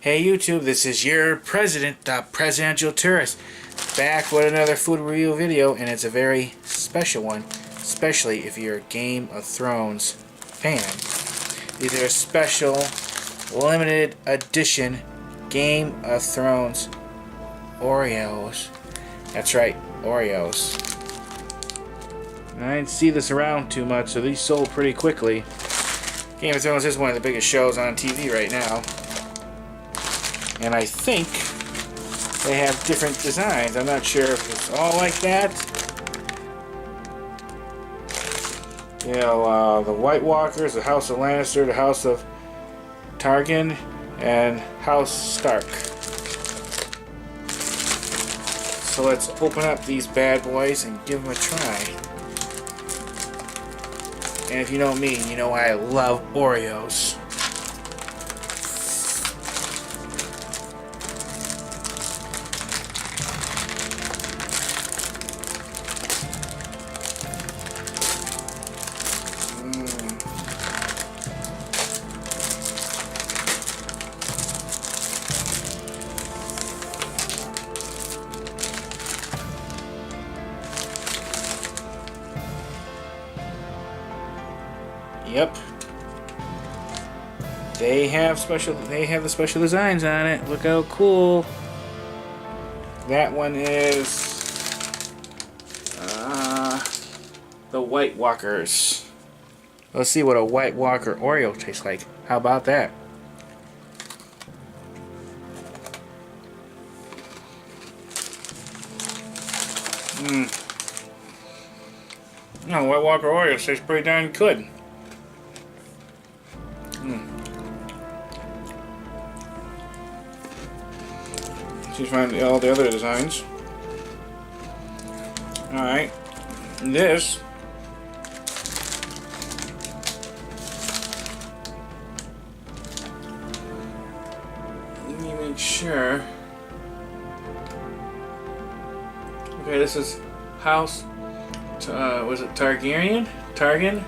Hey YouTube, this is your president, the presidential tourist, back with another food review video, and it's a very special one, especially if you're a Game of Thrones fan. These are special, limited edition Game of Thrones Oreos. That's right, Oreos. I didn't see this around too much, so these sold pretty quickly. Game of Thrones is one of the biggest shows on TV right now. And I think they have different designs. I'm not sure if it's all like that. You know, the White Walkers, the House of Lannister, the House of Targaryen, and House Stark. So let's open up these bad boys and give them a try. And if you know me, you know I love Oreos. Yep. They have the special designs on it. Look how cool. That one is the White Walkers. Let's see what a White Walker Oreo tastes like. How about that? No, White Walker Oreos taste pretty darn good. Let's find all the other designs. Alright. This let me make sure. Okay, this is House was it Targaryen? Targaryen?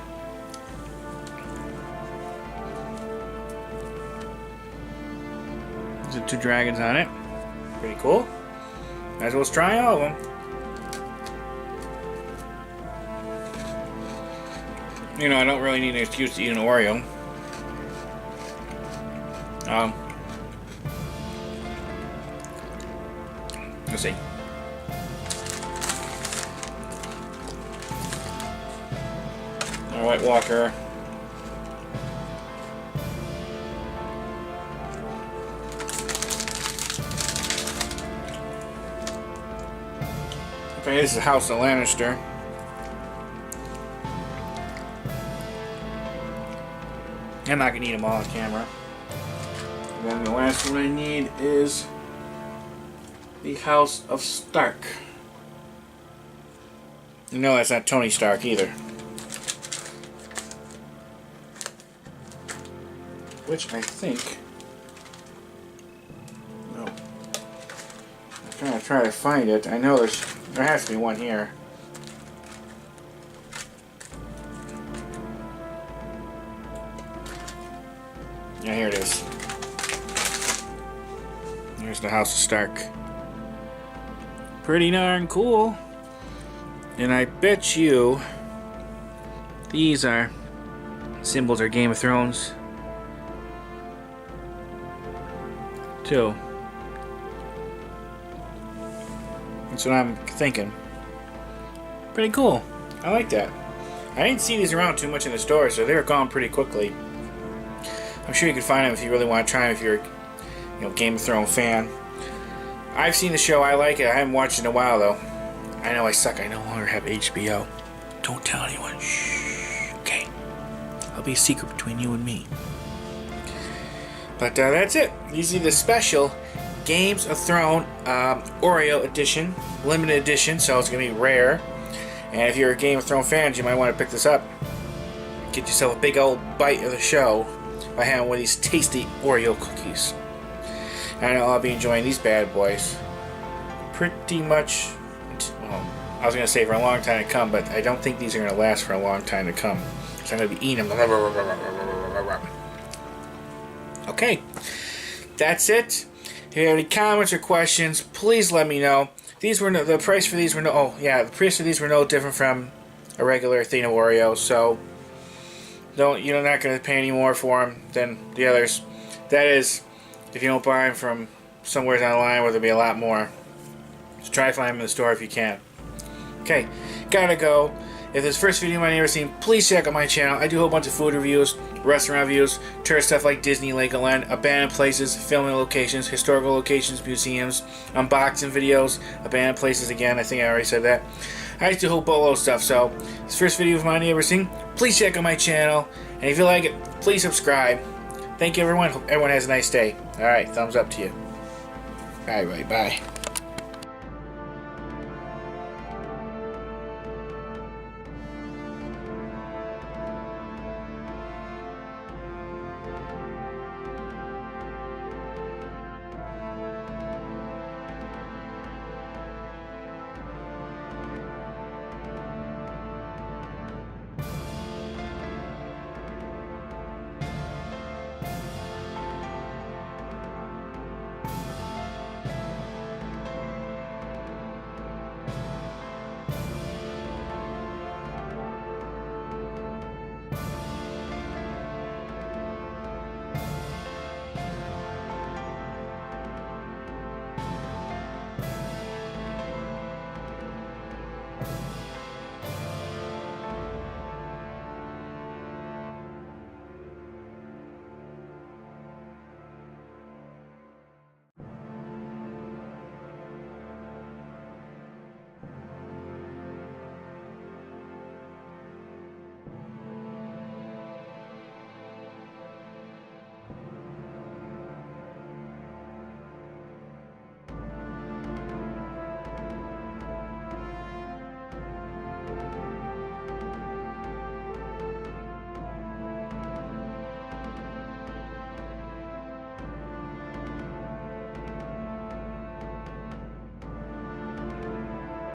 There's 2 dragons on it. Pretty cool. Might as well try all of them. You know, I don't really need an excuse to eat an Oreo. Let's see. All right, Walker. Okay, this is House of Lannister. I'm not gonna eat them all on camera. And then the last one I need is the House of Stark. No, that's not Tony Stark either. Which I think. No. I'm trying to try to find it. I know there has to be one here. Yeah, here it is. Here's the House of Stark. Pretty darn cool. And I bet you these are symbols of Game of Thrones too. That's what I'm thinking. Pretty cool. I like that. I didn't see these around too much in the store, so they were gone pretty quickly. I'm sure you can find them if you really want to try them if you're a Game of Thrones fan. I've seen the show. I like it. I haven't watched it in a while, though. I know I suck. I no longer have HBO. Don't tell anyone. Shh. Okay. I'll be a secret between you and me. But that's it. These are the special Games of Thrones Oreo edition, limited edition, so it's going to be rare. And if you're a Game of Thrones fan, you might want to pick this up. Get yourself a big old bite of the show by having one of these tasty Oreo cookies. And I know I'll be enjoying these bad boys pretty much, well, I was going to say for a long time to come, but I don't think these are going to last for a long time to come. So I'm going to be eating them. Okay. that's it. If you have any comments or questions, please let me know. These were the price for these were the price for these were no different from a regular thing of Oreos. So you're not going to pay any more for them than the others. That is, if you don't buy them from somewhere down the line where there'll be a lot more. So try to find them in the store if you can. Okay, gotta go. If this is the first video you might have ever seen, please check out my channel. I do a whole bunch of food reviews, restaurant reviews, tourist stuff like Disney, Legoland, abandoned places, filming locations, historical locations, museums, unboxing videos, abandoned places again. I think I already said that. I used to do a whole boatload of stuff, so if this is the first video of mine you ever seen, please check out my channel. And if you like it, please subscribe. Thank you, everyone. Hope everyone has a nice day. Alright, thumbs up to you. Alright, bye.